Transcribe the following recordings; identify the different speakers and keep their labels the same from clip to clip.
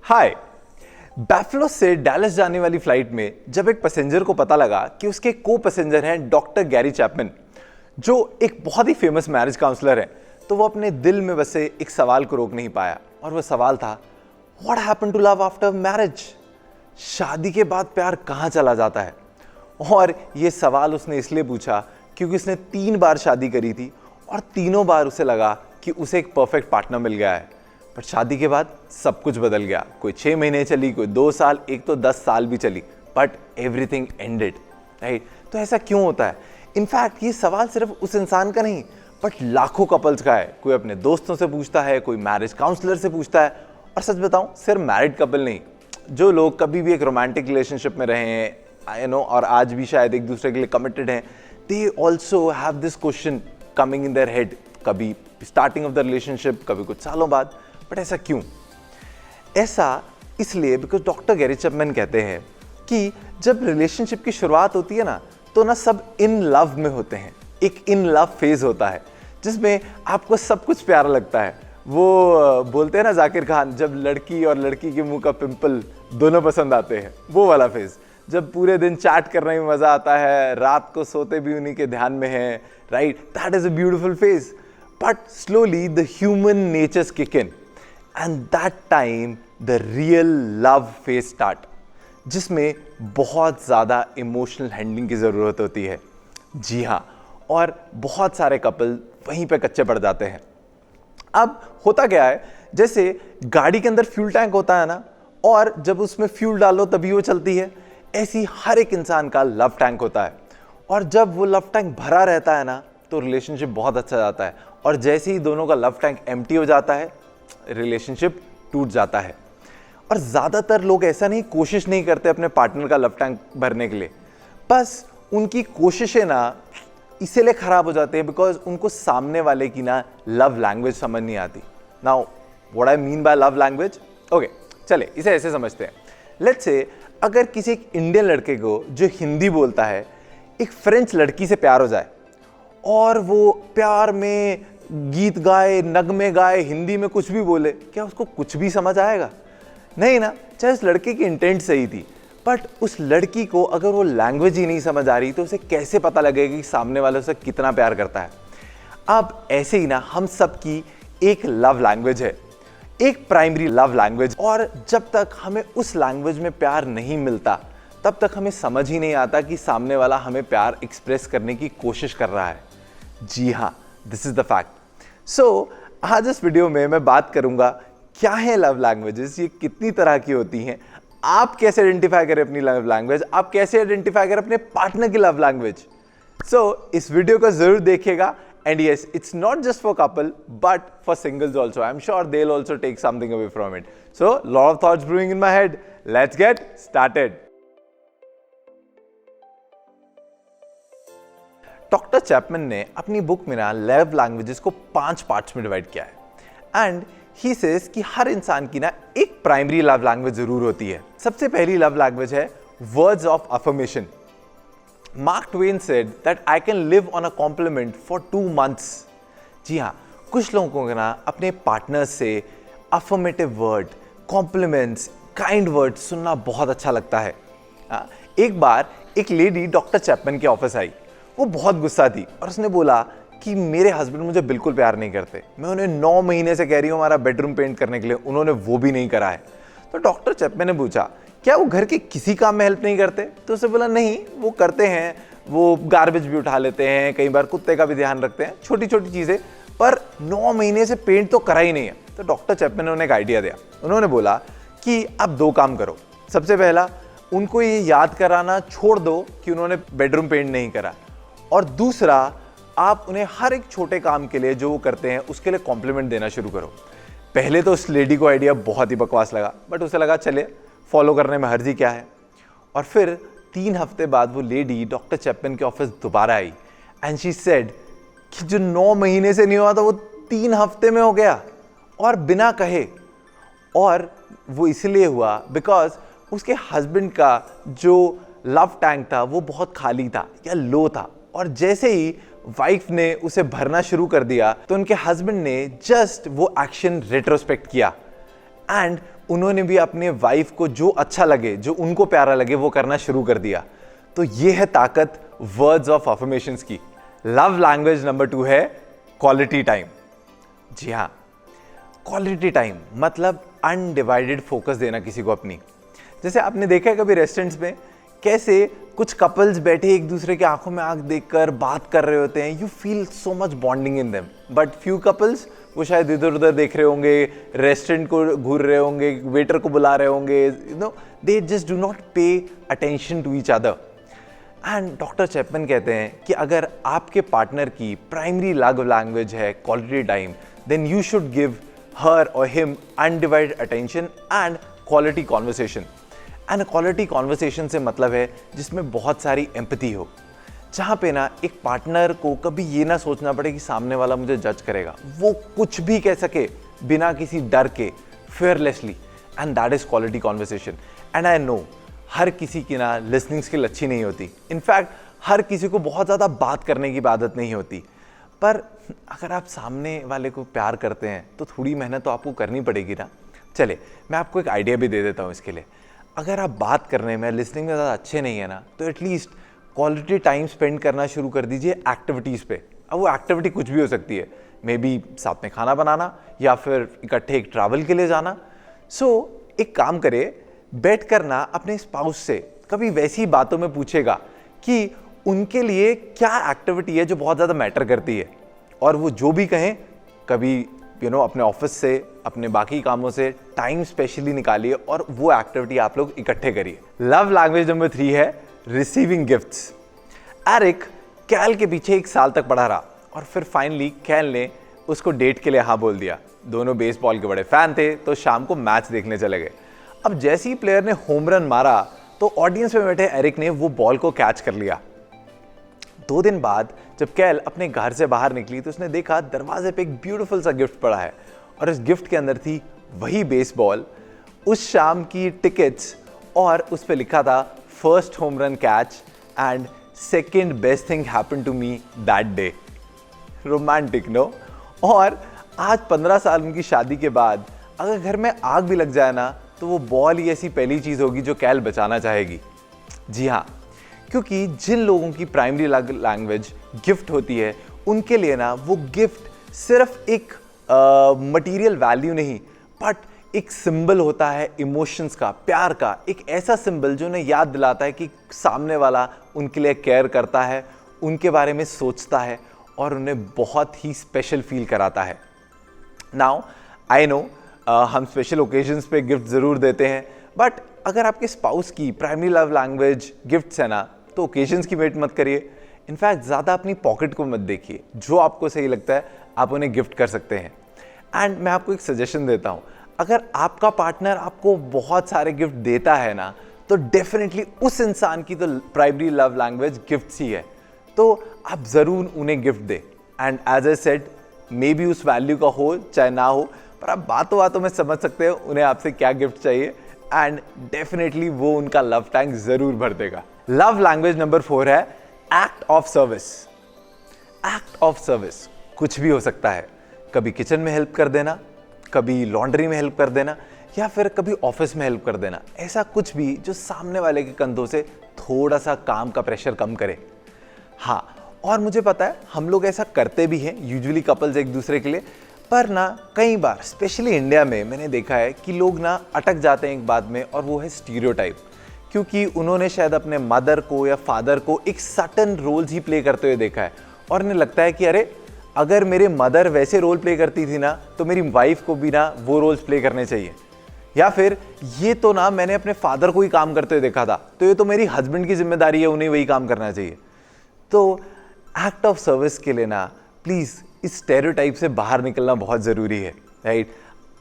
Speaker 1: हाय। बैफलो से डैलस जाने वाली फ्लाइट में जब एक पैसेंजर को पता लगा कि उसके को पैसेंजर हैं डॉक्टर गैरी चैपमैन, जो एक बहुत ही फेमस मैरिज काउंसलर हैं, तो वो अपने दिल में बसे एक सवाल को रोक नहीं पाया। और वो सवाल था, what happened to love after marriage? शादी के बाद प्यार कहाँ चला जाता है? और ये सवाल उसने इसलिए पूछा क्योंकि उसने 3 बार शादी करी थी और तीनों बार उसे लगा कि उसे एक परफेक्ट पार्टनर मिल गया है। पर शादी के बाद सब कुछ बदल गया। कोई 6 महीने चली, कोई 2 साल, एक तो 10 साल भी चली, बट एवरीथिंग एंडेड, राइट? तो ऐसा क्यों होता है? इनफैक्ट ये सवाल सिर्फ उस इंसान का नहीं, बट लाखों कपल्स का है। कोई अपने दोस्तों से पूछता है, कोई मैरिज काउंसलर से पूछता है। और सच बताऊं, सिर्फ मैरिड कपल नहीं, जो लोग कभी भी एक रोमांटिक रिलेशनशिप में रहे हैं, आई नो, और आज भी शायद एक दूसरे के लिए कमिटेड हैं, they also have this question coming in their head, कभी स्टार्टिंग ऑफ द रिलेशनशिप, कभी कुछ सालों बाद। बट ऐसा क्यों? ऐसा इसलिए बिकॉज डॉक्टर गैरी चैपमैन कहते हैं कि जब रिलेशनशिप की शुरुआत होती है ना, तो ना सब इन लव में होते हैं। एक इन लव फेज होता है जिसमें आपको सब कुछ प्यारा लगता है। वो बोलते हैं ना जाकिर खान, जब लड़की और लड़की के मुंह का पिंपल दोनों पसंद आते हैं, वो वाला फेज। जब पूरे दिन चैट करने में मजा आता है, रात को सोते भी उन्हीं के ध्यान में है, right? That is a beautiful phase. But slowly the human natures kick in and that time the real love phase start, जिसमें बहुत ज़्यादा इमोशनल हैंडलिंग की ज़रूरत होती है। जी हाँ, और बहुत सारे कपल वहीं पे कच्चे पड़ जाते हैं। अब होता क्या है, जैसे गाड़ी के अंदर फ्यूल टैंक होता है ना, और जब उसमें फ्यूल डालो तभी वो चलती है, ऐसी हर एक इंसान का लव टैंक होता है। और जब वो लव टैंक भरा रहता है ना, तो रिलेशनशिप बहुत अच्छा जाता है। और जैसे ही दोनों का लव टैंक एम्प्टी हो जाता है, रिलेशनशिप टूट जाता है। और ज़्यादातर लोग ऐसा नहीं, कोशिश नहीं करते अपने पार्टनर का लव टैंक भरने के लिए, बस उनकी कोशिशें ना इसीलिए खराब हो जाते हैं बिकॉज उनको सामने वाले की ना लव लैंग्वेज समझ नहीं आती। Now what I mean by love language? Okay, चले इसे ऐसे समझते हैं। लेट्स से अगर किसी एक इंडियन लड़के को जो हिंदी बोलता है एक फ्रेंच लड़की से प्यार हो जाए, और वो प्यार में गीत गाए, नगमे गाए, हिंदी में कुछ भी बोले, क्या उसको कुछ भी समझ आएगा? नहीं ना। चाहे उस लड़के की इंटेंट सही थी, बट उस लड़की को अगर वो लैंग्वेज ही नहीं समझ आ रही, तो उसे कैसे पता लगेगा कि सामने वाले उसे कितना प्यार करता है? अब ऐसे ही ना हम सब की एक लव लैंग्वेज है, एक प्राइमरी लव लैंग्वेज। और जब तक हमें उस लैंग्वेज में प्यार नहीं मिलता, तब तक हमें समझ ही नहीं आता कि सामने वाला हमें प्यार एक्सप्रेस करने की कोशिश कर रहा है। जी हाँ, दिस इज द फैक्ट। सो आज इस वीडियो में मैं बात करूंगा क्या है लव लैंग्वेजेस, ये कितनी तरह की होती हैं, आप कैसे आइडेंटिफाई करें अपनी लव लैंग्वेज, आप कैसे आइडेंटिफाई करें अपने पार्टनर की लव लैंग्वेज। सो इस वीडियो को जरूर देखिएगा। And yes, it's not just for couple but for singles also. I am sure they will also take something away from it. So lot of thoughts brewing in my head, let's get started. Doctor Chapman ने अपनी book में ना love languages को 5 parts में divide किया है। And he says कि हर इंसान की ना एक प्राइमरी लव लैंग्वेज जरूर होती है। सबसे पहली लव लैंग्वेज है words of affirmation. Mark Twain said that I can live on a compliment for 2 months। जी हाँ, कुछ लोगों को ना अपने पार्टनर से affirmative word, compliments, kind word सुनना बहुत अच्छा लगता है। एक बार एक लेडी डॉक्टर चैपमैन के ऑफिस आई। वो बहुत गुस्सा थी और उसने बोला कि मेरे हस्बैंड मुझे बिल्कुल प्यार नहीं करते। मैं उन्हें 9 महीने से कह रही हूँ हमारा बेडरूम पेंट करने के लिए, उन्होंने वो भी नहीं करा है। तो डॉक्टर चैपमैन ने पूछा, क्या वो घर के किसी काम में हेल्प नहीं करते? तो उसे बोला, नहीं, वो करते हैं, वो गार्बेज भी उठा लेते हैं, कई बार कुत्ते का भी ध्यान रखते हैं, छोटी छोटी चीज़ें, पर 9 महीने से पेंट तो करा ही नहीं है। तो डॉक्टर चैपमैन ने उन्हें एक आइडिया दिया। उन्होंने बोला कि आप 2 काम करो। सबसे पहला, उनको ये याद कराना छोड़ दो कि उन्होंने बेडरूम पेंट नहीं करा, और दूसरा, आप उन्हें हर एक छोटे काम के लिए जो वो करते हैं उसके लिए कॉम्प्लीमेंट देना शुरू करो। पहले तो उस लेडी को आइडिया बहुत ही बकवास लगा, बट उसे लगा चले फॉलो करने में हर्जी क्या है। और फिर 3 हफ्ते बाद वो लेडी डॉक्टर चैपमैन के ऑफिस दोबारा आई एंड शी सेड कि जो 9 महीने से नहीं हुआ था वो 3 हफ्ते में हो गया, और बिना कहे। और वो इसलिए हुआ बिकॉज उसके हस्बैंड का जो लव टैंक था वो बहुत खाली था या लो था, और जैसे ही वाइफ ने उसे भरना शुरू कर दिया तो उनके हस्बैंड ने जस्ट वो एक्शन रेट्रोस्पेक्ट किया एंड उन्होंने भी अपने वाइफ को जो अच्छा लगे, जो उनको प्यारा लगे, वो करना शुरू कर दिया। तो ये है ताकत वर्ड्स ऑफ अफर्मेशंस की। लव लैंग्वेज नंबर 2 है क्वालिटी टाइम। जी हाँ, क्वालिटी टाइम मतलब अनडिवाइडेड फोकस देना किसी को अपनी। जैसे आपने देखा है कभी रेस्टोरेंट्स में कैसे कुछ कपल्स बैठे एक दूसरे के आंखों में आंख देखकर बात कर रहे होते हैं, you feel so much bonding in them. But few couples वो शायद इधर उधर देख रहे होंगे, रेस्टोरेंट को घूर रहे होंगे, वेटर को बुला रहे होंगे, you know, they just do not pay attention to each other. And doctor Chapman कहते हैं कि अगर आपके पार्टनर की प्राइमरी लव लैंग्वेज है quality time, then you should give her और him undivided attention and quality conversation. And quality conversation से मतलब है जिसमें बहुत सारी एम्पैथी हो, जहाँ पे ना एक पार्टनर को कभी ये ना सोचना पड़े कि सामने वाला मुझे जज करेगा, वो कुछ भी कह सके बिना किसी डर के, fearlessly, and that is quality conversation. And I know हर किसी की ना लिसनिंग स्किल अच्छी नहीं होती, इनफैक्ट हर किसी को बहुत ज़्यादा बात करने की आदत नहीं होती, पर अगर आप सामने वाले को प्यार करते हैं तो थोड़ी मेहनत तो आपको करनी पड़ेगी ना। चले मैं आपको एक आइडिया भी दे देता हूँ इसके लिए। अगर आप बात करने में, लिसनिंग में ज़्यादा अच्छे नहीं है ना, तो एटलीस्ट क्वालिटी टाइम स्पेंड करना शुरू कर दीजिए एक्टिविटीज़ पे। अब वो एक्टिविटी कुछ भी हो सकती है, मे बी साथ में खाना बनाना या फिर इकट्ठे एक ट्रैवल के लिए जाना। एक काम करे, बैठ कर ना अपने स्पाउस से कभी वैसी बातों में पूछेगा कि उनके लिए क्या एक्टिविटी है जो बहुत ज़्यादा मैटर करती है, और वो जो भी कहें कभी अपने ऑफिस से, अपने बाकी कामों से टाइम स्पेशली निकालिए और वो एक्टिविटी आप लोग इकट्ठे करिए। लव लैंग्वेज नंबर 3 है रिसीविंग गिफ्ट्स। एरिक कैल के पीछे 1 साल तक पड़ा रहा और फिर फाइनली कैल ने उसको डेट के लिए हाँ बोल दिया। दोनों बेसबॉल के बड़े फैन थे, तो शाम को मैच देखने चले गए। अब जैसे ही प्लेयर ने होम रन मारा तो ऑडियंस में बैठे एरिक ने वो बॉल को कैच कर लिया। 2 दिन बाद जब कैल अपने घर से बाहर निकली तो उसने देखा दरवाजे पे एक ब्यूटीफुल सा गिफ्ट पड़ा है, और इस गिफ्ट के अंदर थी वही बेसबॉल, उस शाम की टिकट्स, और उस पे लिखा था first home run catch and second best thing happened to me that day. Romantic no. और आज 15 साल उनकी शादी के बाद अगर घर में आग भी लग जाए ना, तो वो बॉल ही ऐसी पहली चीज़ होगी जो कैल बचाना चाहेगी। जी हाँ, क्योंकि जिन लोगों की प्राइमरी लैंग्वेज गिफ्ट होती है, उनके लिए ना वो गिफ्ट सिर्फ एक मटेरियल वैल्यू नहीं, बट एक सिंबल होता है इमोशंस का, प्यार का, एक ऐसा सिंबल जो उन्हें याद दिलाता है कि सामने वाला उनके लिए केयर करता है, उनके बारे में सोचता है और उन्हें बहुत ही स्पेशल फील कराता है। नाउ आई नो हम स्पेशल ओकेजन्स पे गिफ्ट ज़रूर देते हैं, बट अगर आपके स्पाउस की प्राइमरी लव लैंग्वेज गिफ्ट्स है ना, तो ओकेजन्स की वेट मत करिए। इनफैक्ट ज़्यादा अपनी पॉकेट को मत देखिए, जो आपको सही लगता है आप उन्हें गिफ्ट कर सकते हैं। एंड मैं आपको एक सजेशन देता हूँ, अगर आपका पार्टनर आपको बहुत सारे गिफ्ट देता है ना, तो डेफिनेटली उस इंसान की तो प्राइमरी लव लैंग्वेज गिफ्ट्स ही है, तो आप ज़रूर उन्हें गिफ्ट दें। And as I said, may be उस वैल्यू का हो चाहे ना हो, पर आप बातों बातों में समझ सकते हो उन्हें आपसे क्या गिफ्ट चाहिए, एंड डेफिनेटली वो उनका लव टैंक जरूर भर देगा। लव लैंग्वेज नंबर 4 है act of service. Act of service कुछ भी हो सकता है, कभी किचन में हेल्प कर देना, कभी लॉन्ड्री में हेल्प कर देना, या फिर कभी ऑफिस में हेल्प कर देना। ऐसा कुछ भी जो सामने वाले के कंधों से थोड़ा सा काम का प्रेशर कम करे। हाँ, और मुझे पता है हम लोग ऐसा करते भी हैं यूजुअली कपल्स एक दूसरे के लिए, पर ना कई बार स्पेशली इंडिया में मैंने देखा है कि लोग ना अटक जाते हैं एक बात में, और वो है स्टीरियोटाइप। क्योंकि उन्होंने शायद अपने मदर को या फादर को एक सर्टेन रोल्स ही प्ले करते हुए देखा है, और उन्हें लगता है कि अरे अगर मेरे मदर वैसे रोल प्ले करती थी ना, तो मेरी वाइफ को भी ना वो रोल्स प्ले करने चाहिए। या फिर ये तो ना मैंने अपने फादर को ही काम करते हुए देखा था, तो ये तो मेरी हस्बैंड की जिम्मेदारी है, उन्हें वही काम करना चाहिए। तो एक्ट ऑफ सर्विस के लिए ना प्लीज़ इस स्टेरियोटाइप से बाहर निकलना बहुत ज़रूरी है, राइट।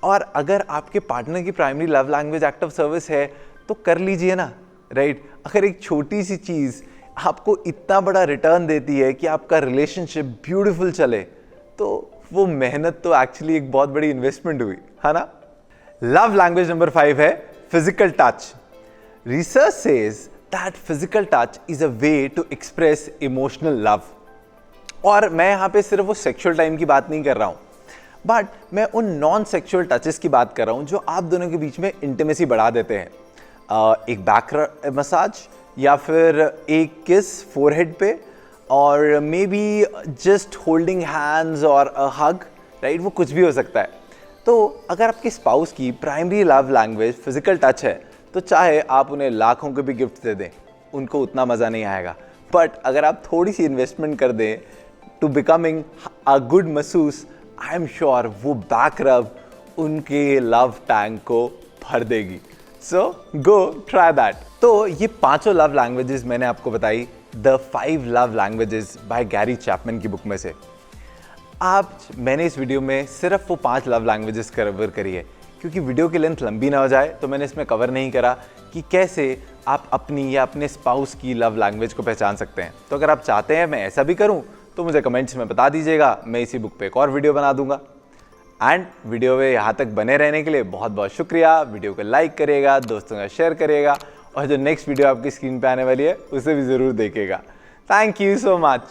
Speaker 1: और अगर आपके पार्टनर की primary love language act of service है तो कर लीजिए ना, राइट। अगर एक छोटी सी चीज़ आपको इतना बड़ा रिटर्न देती है कि आपका रिलेशनशिप ब्यूटीफुल चले, तो वो मेहनत तो एक्चुअली एक बहुत बड़ी इन्वेस्टमेंट हुई, है ना। लव लैंग्वेज नंबर 5 है physical touch. Research says that physical touch is a way to express emotional love. और मैं यहाँ पे सिर्फ वो सेक्सुअल टाइम की बात नहीं कर रहा हूँ, बट मैं उन नॉन सेक्सुअल टचेस की बात कर रहा हूँ जो आप दोनों के बीच में इंटीमेसी बढ़ा देते हैं। एक बैक मसाज, या फिर एक किस फोरहेड पे, और may be just holding hands और अ हग, राइट? वो कुछ भी हो सकता है। तो अगर आपकी स्पाउस की primary love language physical touch है तो चाहे आप उन्हें लाखों के भी गिफ्ट दे दें, उनको उतना मज़ा नहीं आएगा। बट अगर आप थोड़ी सी इन्वेस्टमेंट कर दें to becoming a good masseuse, I am sure वो बैक रब उनके लव टैंक को भर देगी। So go try that. तो ये पांचों लव लैंग्वेजेस मैंने आपको बताई the 5 love languages by Gary Chapman की बुक में से। मैंने इस वीडियो में सिर्फ वो 5 लव लैंग्वेजेस कवर करी है, क्योंकि वीडियो की लेंथ लंबी ना हो जाए तो मैंने इसमें कवर नहीं करा कि कैसे आप अपनी या अपने स्पाउस की लव लैंग्वेज को पहचान सकते हैं। तो अगर आप चाहते हैं मैं ऐसा भी करूं तो मुझे कमेंट्स में बता दीजिएगा, मैं इसी बुक पे एक और वीडियो बना दूंगा। एंड वीडियो में यहाँ तक बने रहने के लिए बहुत बहुत शुक्रिया। वीडियो को लाइक करिएगा, दोस्तों का शेयर करिएगा, और जो नेक्स्ट वीडियो आपकी स्क्रीन पे आने वाली है उसे भी ज़रूर देखिएगा। Thank you so much.